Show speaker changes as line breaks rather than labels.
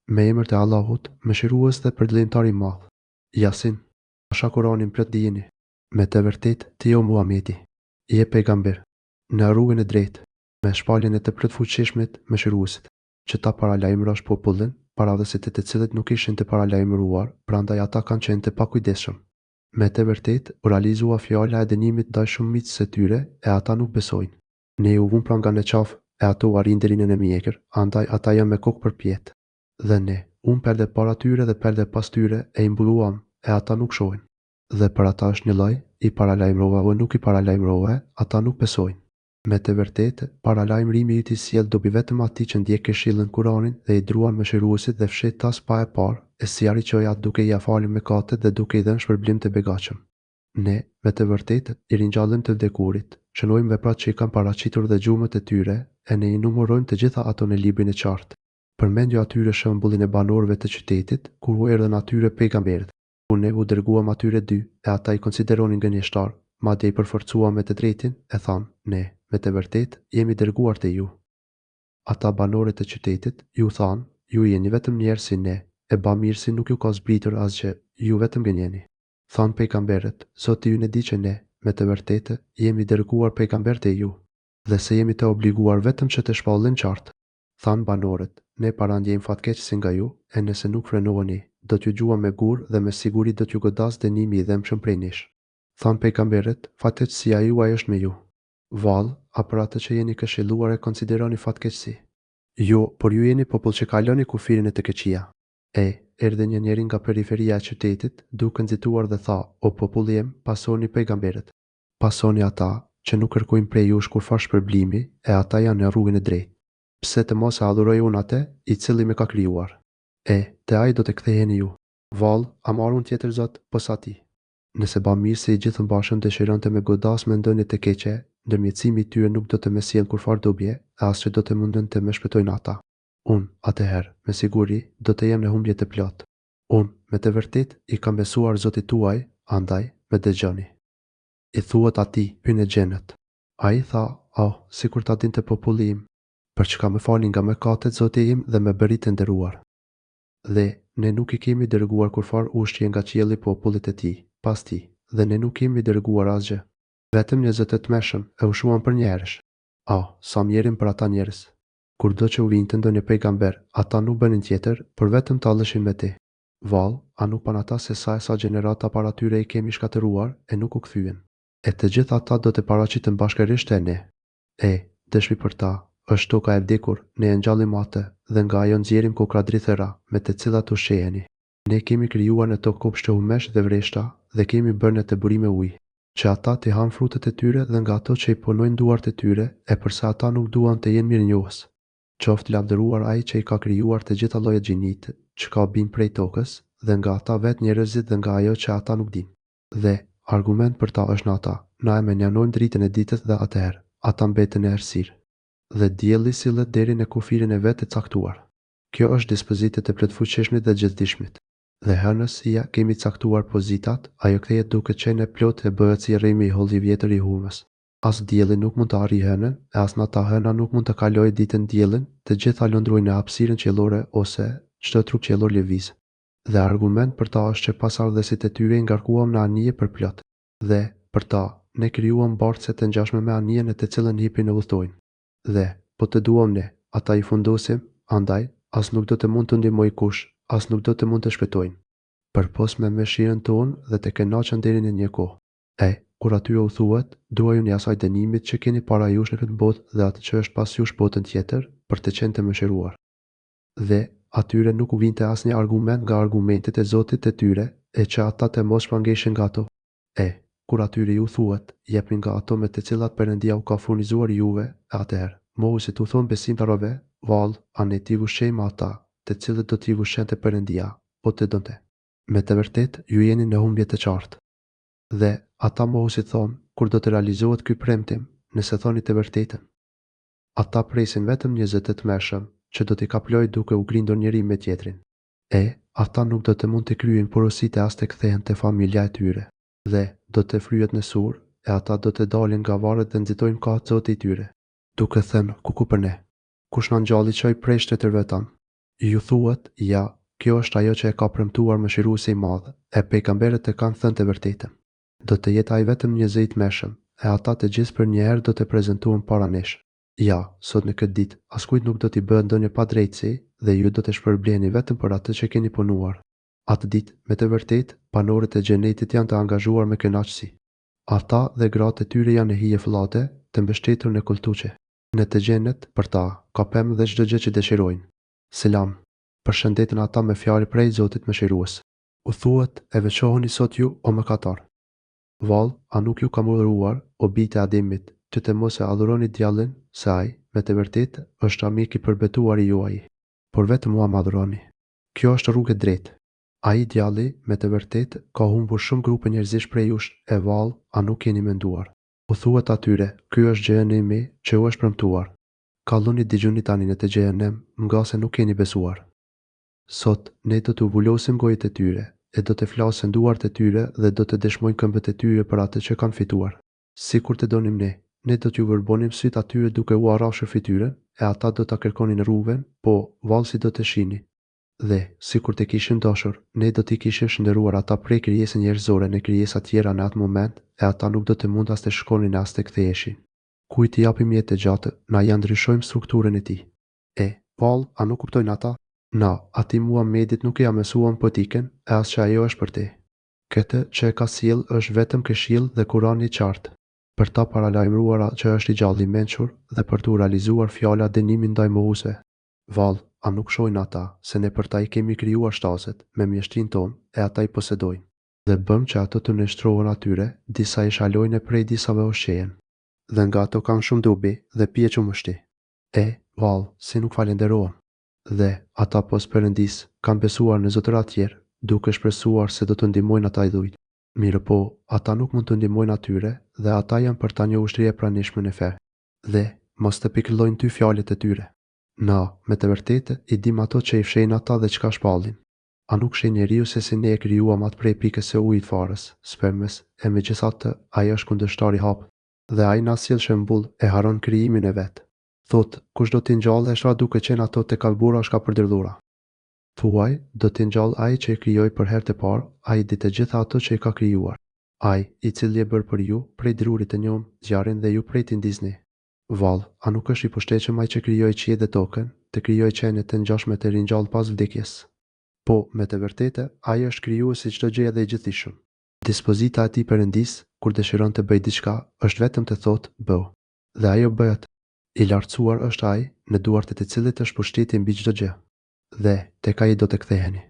Me emër të Allahut, mëshirues dhe përdlimtar i madh. Yasin. Pasha Kuranin plot dijeni. Me të vërtet, ti o Muhamedi, je pejgamber në rrugën e drejtë, me shpalljen e të plotfuqishmit mëshiruesit, që ta paralajmërosh popullin, paradhësit e të cilët nuk ishin të paralajmëruar, prandaj ata kanë qenë të pakujdesshëm. Me të vërtet, u realizua fjala e dënimit ndaj shumicës së tyre e ata nuk besojnë. Ne u vumë nga në qafë e ato u arrin deri në mjekër, andaj ata janë me kokë përpjet. Dhe ne, unë perde para tyre dhe perde pas tyre e imbulluam e ata nuk shohin. Dhe për ata është një lloj, i paralajmërova o nuk i paralajmërova, ata nuk besojnë. Me të vërtetë, paralajmërimi i tij sjell dobi vetëm atij që ndjek këshillën Kuranin dhe i druan mëshiruesit dhe fshet tas pa e parë, e si arriqoja duke i afalur mëkatet dhe duke i dhënë shpërblim të begatshëm. Ne, me të vërtetë, i ringjallim të vdekurit, shënojmë veprat që i kanë paraqitur dhe gjumët e tyre, e ne i numërojmë të gjitha ato në librin e qartë. Përmendjo atyre shembullin e banorëve të qytetit, kur u erdhën atyre pejgamberët. Kur ne u dërguam atyre dy, e ata i konsideronin gënjeshtar, madje i përforcuam me të tretin, e thanë, ne, me të vërtet, jemi dërguar te ju. Ata banorët e qytetit ju thanë, ju jeni vetëm njerëz si ne, e bamirësi nuk ju ka zbritur asgjë, ju vetëm gënjeni. Thanë pejgamberët, Zoti ju ne di që ne, me të vërtetë, jemi dërguar pejgamber te ju, dhe se jemi të obliguar vetëm që të shpallin qartë. Thanë banorët, ne parandjejmë fatkeqësi nga ju, e nëse nuk frenoheni, do t'ju gjua me gur dhe me siguri do t'ju godas dënimi i dhëmshëm prej nesh. Thanë pejgamberët, fatkeqësia juaj është me ju. Vallë, a për atë që jeni këshilluar e konsideroni fatkeqësi? Jo, por ju jeni popull që kaloni kufirin e të keqia. Erdhi një njeri nga periferia e qytetit, duke nxituar dhe tha, o populli im, pasoni pejgamberët. Pasoni ata që nuk kërkojnë prej jush kurfar shpërblimi, e ata janë në rrugën e drejtë. Pse të mos e adhuroj unë atë, i cili më ka krijuar? Te ai do të ktheheni ju. Vallë, a marrun tjetër Zot, pos ati. Nëse bamirësi i gjithë mbashëm dëshironte me godas me ndonjë të keqe, ndërmjetësimi i tyre nuk do të më sjellë kurfar dobje, e as që do të mundën të më shpëtojnë ata. Unë, atëherë, me siguri, do të jem në humbje të plot. Unë, me të vërtet, i kam besuar Zotit tuaj, andaj, me dëgjoni. I thuat atij, hyn në xhenet. Ai tha, sikur ta dinte populli im, për çka më falin nga mëkatet Zoti im dhe më bëri të nderuar. Dhe ne nuk i kemi dërguar kurfar ushqje nga qielli popullit e tij, pas tij, dhe ne nuk kemi dërguar asgjë. Vetëm një Zot të mëshëm e ushuan për një herësh. Sa mjerin për ata njerëz. Kurdo që u vinte ndonjë pejgamber, ata nuk bënin tjetër, por vetëm talleshin me ti. Vallë, a nuk pan ata se sa gjenerata para tyre i kemi shkatëruar e nuk u kthyen. E të gjithë ata do të paraqiten bashkërisht e ne. Dëshmi për ta, është toka e vdekur, ne e ngjallim atë dhe nga ajo nxjerrim kokra drithëra me të cilat ushqeheni. Ne kemi krijuar në tokë kopshte umesh dhe vreshta dhe kemi bërë në të burime ujë, që ata të hanë frutet e tyre dhe nga ato që i punojnë duart e tyre, e përsa ata nuk duan të jenë mirënjohës. Qoftë lavdëruar ai që i ka krijuar të gjitha llojet gjinitë, që ka bim prej tokës, dhe nga ata vetë njerëzit dhe nga ajo që ata nuk dinë. Dhe argument për ta është në ata, na e menjanojmë dritën e ditës dhe atëherë, ata mbeten në errësirë. Dhe dielli sillet deri në kufirin e vet të caktuar. Kjo është dispozitet e plotfuqishmit dhe gjithdijshmit. Dhe hënës ja kemi caktuar pozitat, ajo kthehet duke qenë e plot e bëhet si rrimi i holli vjetër i humës. As dielli nuk mund të arrijë hënën, e as nata hëna nuk mund të kalojë ditën diellin, të gjitha lundrojnë në hapësirën qiellore ose çdo trup qiellor lëviz. Dhe argument për ta është që pasardhësit e tyre i ngarkuam në anije për plot. Dhe për ta, ne krijuam bartëse të ngjashme me anijen e të cilën hipin e udhtojnë. Dhe, po të duam ne, ata i fundosim, andaj, as nuk do të mund të ndihmoj kush, as nuk do të mund të shpëtojnë. Përpos me mëshirën tonë dhe të kënaqen deri në një kohë. Kur atyre u thuhet, duajuni asaj dënimit që keni para jush në këtë botë dhe atë që është pas jush botën tjetër, për të qenë të mëshiruar. Dhe atyre nuk u vinte asnjë argument nga argumentet e Zotit të tyre, e që ata të mos shmangeshin nga ato. Kur atyre ju thuhet, jepni nga ato me të cilat Perëndia u ka furnizuar juve, atëherë, mohuesi u thon besimtarëve, vallë, a ne t'i ushqejmë ata, të cilët do t'i ushqente Perëndia, po të donte. Me të vërtet, ju jeni në humbje të qartë. Dhe ata mohuesi thon, kur do të realizohet ky premtim, nëse thoni të vërtetën. Ata presin vetëm një Zot të mëshëm, që do t'i kaplojë duke u grindur njëri me tjetrin. Ata nuk do të mund të kryejnë porositë as të kthehen te familja e tyre. Dhe do të fryhet në surr, e ata do të dalin nga varret dhe nxitojnë ka Zoti i tyre, duke thënë, ku për ne? Kush na ngjalli çoj prej shtetërve tan? Ju thuhet, ja, kjo është ajo që e ka premtuar Mëshiruesi i Madh, e pejgamberet e kanë thënë të vërtetën. Do të jetë ai vetëm një zë i mëshëm, e ata të gjithë për një herë do të prezantohen para nesh. Ja, sot në këtë ditë, askujt nuk do t'i bëhet ndonjë padrejtësi dhe ju do të shpërbleni vetëm për atë që keni punuar. Atë ditë, me të vërtetë, banorët e xhenetit janë të angazhuar me kënaqësi. Ata dhe gratë e tyre janë në hije fllate, të mbështetur në kultuçe. Në të xhenet, për ta, ka pemë dhe çdo gjë që dëshirojnë. Selam. Përshëndeten ata me fjalë prej Zotit Mëshirues. U thuhet, e veçohuni sot ju, o mëkatar. Vallë, a nuk ju kam urdhëruar, o bijtë e Ademit, që të mos e adhuroni djallin, se ai, me të vërtetë, është armik i përbetuar i juaj, por vetëm mua më adhuroni. Kjo është rrugë e drejtë. Ai djalli, me të vërtetë, ka humbur shumë grupe njerëzish prej jush, e vallë, a nuk keni menduar. U thuhet atyre, ky është xhenemi që u është premtuar. Kalloni dëgjoni tani në të xhenem, nga se nuk keni besuar. Sot, ne do të vullosim gojët e tyre, e do të flasin duart e tyre dhe do të dëshmojnë këmbët e tyre për atë që kanë fituar. Sikur të donim ne do t'ju vërbonim syt atyre duke u arrashur fytyrën, e ata do ta kërkonin rrugën, po vallë si do të shihni. Dhe, sikur të kishin dashur, ne do t'i kishim shndëruar ata prej krijesës njerëzore në krijesa tjera në atë moment, e ata nuk do të mund as të shkonin as të ktheheshin. Kujt i japim jetë të gjatë, na ja ndryshojmë strukturën e tij. Vallë, a nuk kuptojnë ata? Na, ati Muhamedit nuk ja mësuan potikën, e as që ajo është për te. Këtë që e ka sjell është vetëm këshill dhe Kurani i qartë, për ta paralajmëruar që është i gjallë i mençur dhe për t'u realizuar fjala dënimi ndaj mohuesve. Vallë, a nuk shohin ata se ne për ta i kemi krijuar shtazet me mjeshtrinë tonë e ata i posedojnë. Dhe bëm që ato të nështrohen atyre, disa i shalojnë e prej disave ushqejen. Dhe nga ato kanë shumë dobi dhe pije qumështi. Vallë, si nuk falenderohen. Dhe ata pos Perëndis kanë besuar në zotëra tjerë, duke shpresuar se do të ndihmojnë ata i dhujt. Mirë po, ata nuk mund të ndihmojnë atyre dhe ata janë për ta një ushtri e pranishme në fe. Dhe mos të pikëllojnë ty fjalët e tyre. Na, me të vërtetë, i dim ato që i fshejnë ata dhe çka shpallin. A nuk sheh njeriu se si ne e krijuam atë prej pikës së ujit farës, spermës, e megjithatë ai është kundërshtar i hapë, dhe ai na sjell shembull e haron krijimin e vet. Thot, kush do t'i ngjallë e shra duke qenë ato te kalbura shka përderdhura. Thuaj, do t'i ngjallë ai që i krijoi për herë të parë, ai di të gjitha ato që i ka krijuar. Ai, i cili e bërë për ju, prej drurit të njom, zjarin dhe ju prej tindizni. Vallë, a nuk është i poshtetshëm ai që krijoi qiellin dhe tokën, të krijoi qenet të ngjashme të ringjallë pas vdekjes? Po, me të vërtetë, ai është krijuesi çdo gjëje dhe i gjithëdijshëm. Dispozita e tij Perëndis, kur dëshiron të bëjë diçka, është vetëm të thotë bëu. Dhe ajo bëhet. I lartësuar është ai, në duart e të cilit është pushteti mbi çdo gjë. Dhe tek ai do të ktheheni.